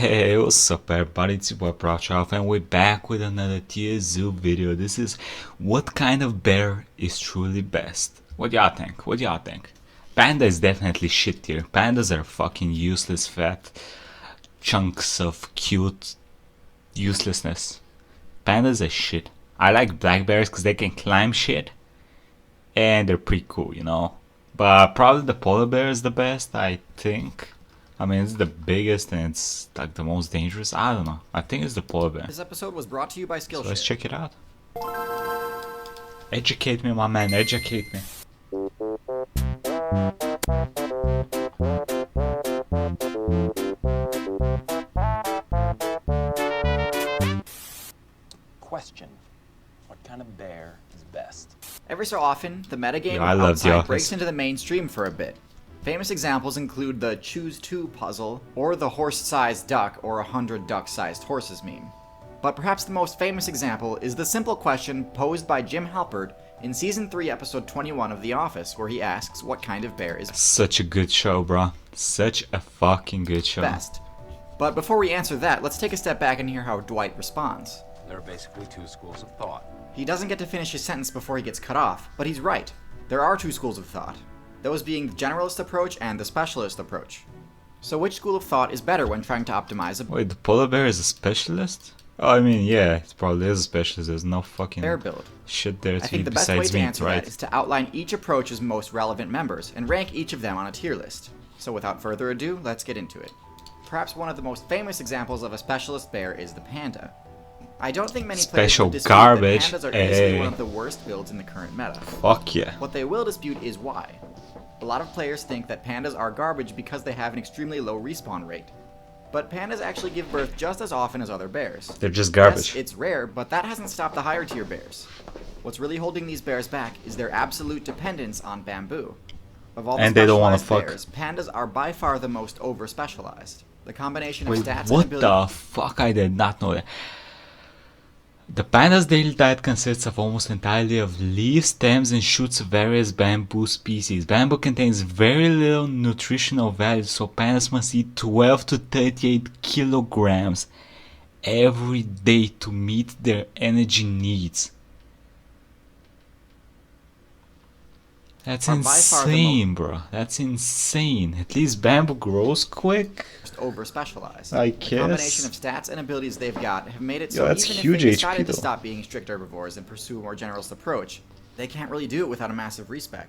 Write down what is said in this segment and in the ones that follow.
Hey, what's up everybody, it's your boy Prochoff and we're back with another TierZoo video. This is what kind of bear is truly best. What y'all think? What y'all think? Panda is definitely shit tier. Pandas are fucking useless fat chunks of cute uselessness. Pandas are shit. I like black bears because they can climb shit and they're pretty cool, you know. But probably the polar bear is the best, I think. I mean, it's the biggest and it's like the most dangerous. I don't know. I think it's the polar bear. This episode was brought to you by Skillshare. So let's check it out. Educate me, my man. Educate me. Question: what kind of bear is best? Every so often, the metagame Yo, I love The outside Office. breaks into the mainstream for a bit. Famous examples include the Choose 2 puzzle, or the horse-sized duck or 100 duck-sized horses meme. But perhaps the most famous example is the simple question posed by Jim Halpert in Season 3, Episode 21 of The Office, where he asks what kind of bear is Such a good show, bro. Such a fucking good show. best. But before we answer that, let's take a step back and hear how Dwight responds. There are basically two schools of thought. He doesn't get to finish his sentence before he gets cut off, but he's right. There are two schools of thought. Those being the generalist approach and the specialist approach. So which school of thought is better when trying to optimize a Wait, the polar bear is a specialist? Oh, I mean, yeah, it probably is a specialist. There's no fucking bear build? shit there I to think eat the best way besides to meat, answer right? that is to outline each approach's most relevant members and rank each of them on a tier list. So without further ado, let's get into it. Perhaps one of the most famous examples of a specialist bear is the panda. I don't think many players Special would dispute garbage, that pandas are easily eh. one of the worst builds in the current meta. Fuck yeah. What they will dispute is why. A lot of players think that pandas are garbage because they have an extremely low respawn rate. But pandas actually give birth just as often as other bears. They're just garbage. Yes, it's rare, but that hasn't stopped the higher tier bears. What's really holding these bears back is their absolute dependence on bamboo. Of all the And they don't wanna specialized fuck. bears, pandas are by far the most over-specialized. The combination of Wait, stats and what ability... the fuck? I did not know that. The panda's daily diet consists of almost entirely of leaves, stems, and shoots of various bamboo species. Bamboo contains very little nutritional value, so pandas must eat 12 to 38 kilograms every day to meet their energy needs. That's Are by far the insane, bro. That's insane. At least bamboo grows quick. over-specialized. I The combination of guess. stats and abilities they've got have made it Yo, so that's even huge if they HP decided to though. stop being strict herbivores and pursue a more generalist approach, they can't really do it without a massive respec.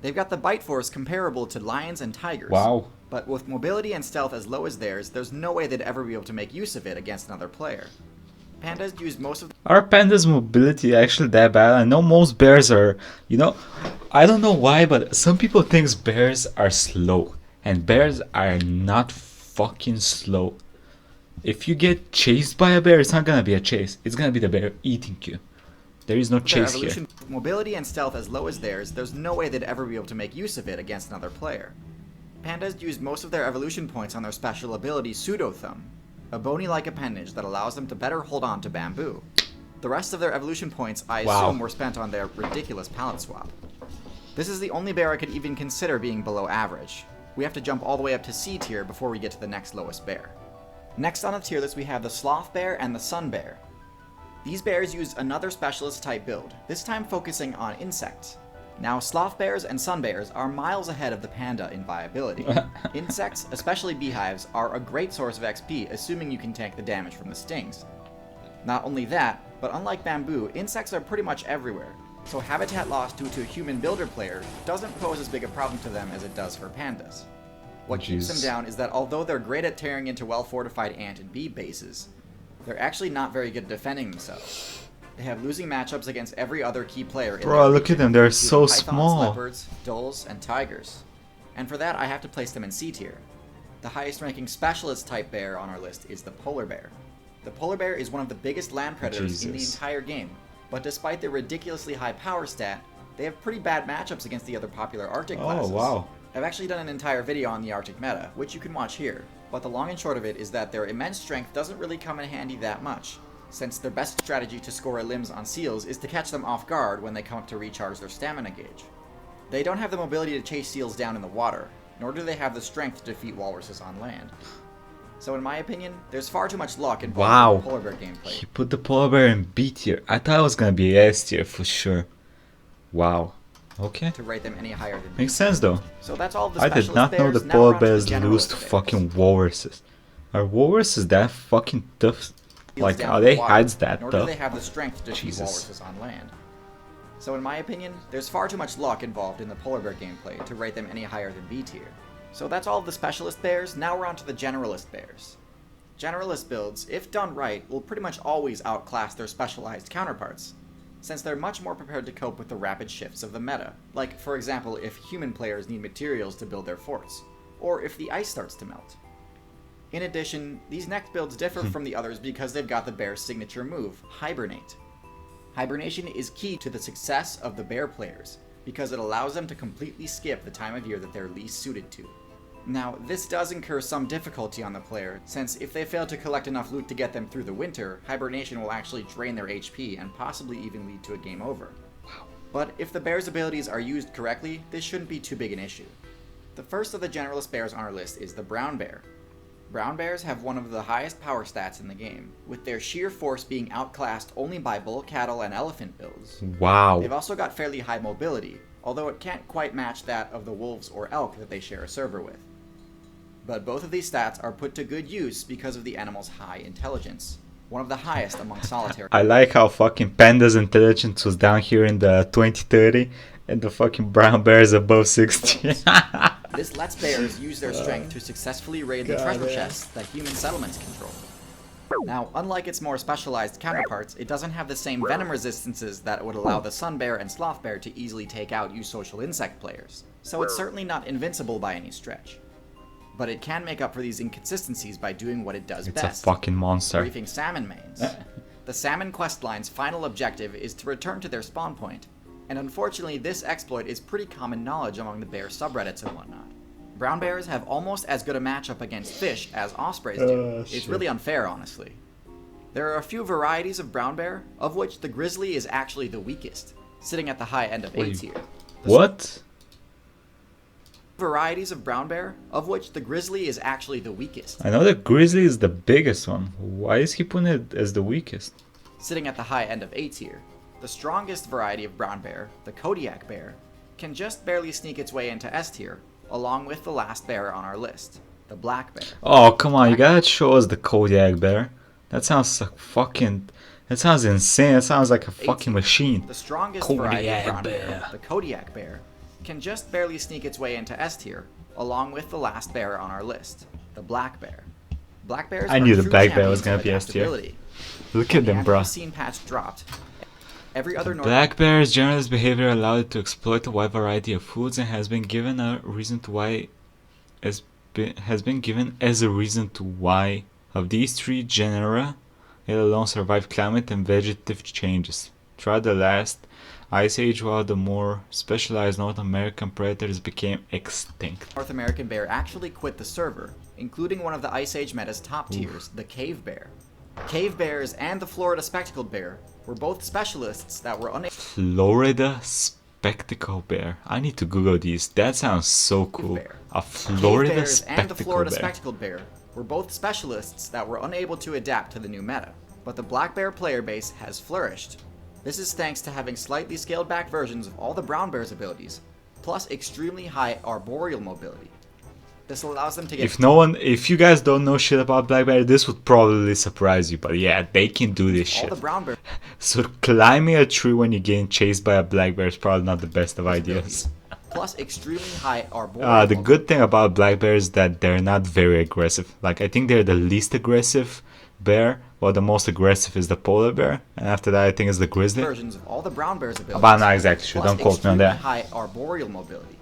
They've got the bite force comparable to lions and tigers. Wow. But with mobility and stealth as low as theirs, there's no way they'd ever be able to make use of it against another player. Pandas use most of Are pandas' mobility actually that bad? I know most bears are, you know, I don't know why, but some people think bears are slow. And bears are not fucking slow. If you get chased by a bear, it's not gonna be a chase. It's gonna be the bear eating you. There is no their chase here. evolution mobility and stealth as low as theirs, there's no way they'd ever be able to make use of it against another player. Pandas use most of their evolution points on their special ability Pseudo-Thumb, a bony-like appendage that allows them to better hold on to bamboo. The rest of their evolution points, I Wow. assume, were spent on their ridiculous palette swap. This is the only bear I could even consider being below average. We have to jump all the way up to C tier before we get to the next lowest bear. Next on the tier list we have the sloth bear and the sun bear. These bears use another specialist type build, this time focusing on insects. Now, sloth bears and sun bears are miles ahead of the panda in viability. Insects, especially beehives, are a great source of XP, assuming you can tank the damage from the stings. Not only that, but unlike bamboo, insects are pretty much everywhere, so habitat loss due to a human builder player doesn't pose as big a problem to them as it does for pandas. What keeps them Jeez. down is that although they're great at tearing into well-fortified ant and bee bases, they're actually not very good at defending themselves. They have losing matchups against every other key player in Bro, their look at region, them. They're including so pythons, small. leopards, dholes, and tigers. And for that, I have to place them in C tier. The highest ranking specialist type bear on our list is the polar bear. The polar bear is one of the biggest land predators in the Jesus. entire game, but despite their ridiculously high power stat, they have pretty bad matchups against the other popular Arctic classes. Oh, wow. I've actually done an entire video on the Arctic meta, which you can watch here, but the long and short of it is that their immense strength doesn't really come in handy that much, since their best strategy to score a limbs on seals is to catch them off guard when they come up to recharge their stamina gauge. They don't have the mobility to chase seals down in the water, nor do they have the strength to defeat walruses on land. So in my opinion, there's far too much luck involved Wow. in the polar bear gameplay. He put the polar bear in B tier. I thought it was gonna be S tier for sure. Wow. Okay. To rate them any higher than B. Makes sense though. So that's all of the I did specialist not know the bears. Now polar we're on to the bears lose generalist to bears. fucking walruses. Are walruses that fucking tough? Feels Like, down are to they the water, hides that nor do tough? they have the strength to defeat Jesus. walruses on land. So in my opinion, there's far too much luck involved in the polar bear gameplay to rate them any higher than B tier. So that's all of the specialist bears. Now we're on to the generalist bears. Generalist builds, if done right, will pretty much always outclass their specialized counterparts, since they're much more prepared to cope with the rapid shifts of the meta, like, for example, if human players need materials to build their forts, or if the ice starts to melt. In addition, these next builds differ from the others because they've got the bear's signature move, Hibernate. Hibernation is key to the success of the bear players, because it allows them to completely skip the time of year that they're least suited to. Now, this does incur some difficulty on the player, since if they fail to collect enough loot to get them through the winter, Hibernation will actually drain their HP and possibly even lead to a game over. But if the bear's abilities are used correctly, this shouldn't be too big an issue. The first of the generalist bears on our list is the brown bear. Brown bears have one of the highest power stats in the game, with their sheer force being outclassed only by bull, cattle, and elephant builds. Wow. They've also got fairly high mobility, although it can't quite match that of the wolves or elk that they share a server with. But both of these stats are put to good use because of the animal's high intelligence, one of the highest among solitary. I like how fucking panda's intelligence was down here in the 2030 and the fucking brown bear is above 60. This lets bears use their strength to successfully raid the treasure chests that human settlements control. Now, unlike its more specialized counterparts, it doesn't have the same venom resistances that would allow the sun bear and sloth bear to easily take out you social insect players, so it's certainly not invincible by any stretch. But it can make up for these inconsistencies by doing what it does It's best, a fucking monster. briefing salmon mains. The salmon questline's final objective is to return to their spawn point, and unfortunately this exploit is pretty common knowledge among the bear subreddits and whatnot. Brown bears have almost as good a matchup against fish as ospreys do. It's shit. really unfair, honestly. There are a few varieties of brown bear, of which the grizzly is actually the weakest, sitting at the high end of A tier. What? Varieties of brown bear, of which the grizzly is actually the weakest, I know the grizzly is the biggest one. Why is he putting it as the weakest? sitting at the high end of A tier. The strongest variety of brown bear, the Kodiak bear, can just barely sneak its way into S tier, along with the last bear on our list, the black bear. Oh, come on, you gotta show us the Kodiak bear. That sounds like fucking... That sounds insane. That sounds like a fucking machine. The strongest Kodiak variety of brown bear, bear. the Kodiak bear, can just barely sneak its way into S tier, along with the last bear on our list, the black bear. Black bears I are knew the true black bear was champions gonna of be S tier. adaptability. Look at The them, bro. anti-scene patch dropped. Every other Black bear's generous behavior allowed it to exploit a wide variety of foods and has been given a reason to why has been given as a reason to why of these three genera it alone survived climate and vegetative changes. Throughout the last Ice Age, while the more specialized North American predators became extinct. North American bear actually quit the server, including one of the Ice Age meta's top tiers, the cave bear. Cave bears and the Florida spectacled bear were both specialists that were unable Florida spectacle bear. I need to Google these. That sounds so cool. bear. A Cave Florida bears and the spectacle Florida bear. spectacled bear were both specialists that were unable to adapt to the new meta, but the black bear player base has flourished. This is thanks to having slightly scaled back versions of all the brown bear's abilities, plus extremely high arboreal mobility. This allows them to get If you guys don't know shit about black bear, this would probably surprise you. But yeah, they can do this all shit. the brown bear So climbing a tree when you're getting chased by a black bear is probably not the best of ideas. plus extremely high arboreal The mobility. good thing about black bears is that they're not very aggressive. Like, I think they're the least aggressive bear, while the most aggressive is the polar bear, and after that I think it's the grizzly. versions of all the brown bear's abilities. But I'm not exactly sure, plus don't quote me on extremely that. high arboreal mobility.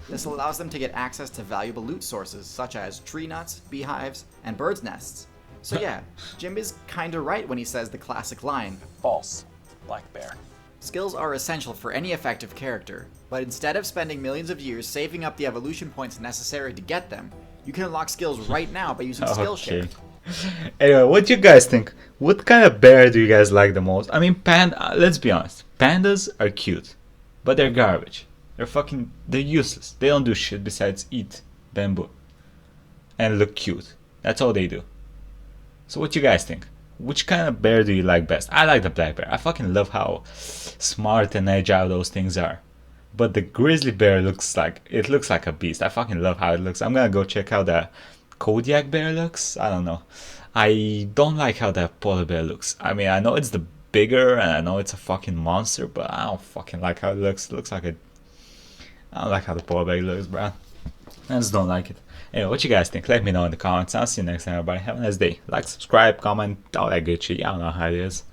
This allows them to get access to valuable loot sources such as tree nuts, beehives, and birds' nests. So yeah, Jim is kinda right when he says the classic line, False. Black bear. skills are essential for any effective character, but instead of spending millions of years saving up the evolution points necessary to get them, you can unlock skills right now by using Skillshare. Okay. Anyway, what do you guys think? What kind of bear do you guys like the most? I mean, let's be honest. Pandas are cute, but they're garbage. They're useless. They don't do shit besides eat bamboo and look cute. That's all they do. So what you guys think? Which kind of bear do you like best? I like the black bear. I fucking love how smart and agile those things are. But the grizzly bear looks like a beast. I fucking love how it looks. I'm gonna go check out the Kodiak bear looks. I don't know. I don't like how that polar bear looks. I mean, I know it's the bigger and I know it's a fucking monster, but I don't fucking like how it looks. It looks like a. I don't like how the polar bear looks, bro. I just don't like it. Anyway, what you guys think? Let me know in the comments. I'll see you next time, everybody. Have a nice day. Like, subscribe, comment, all that good shit. Y'all know how it is.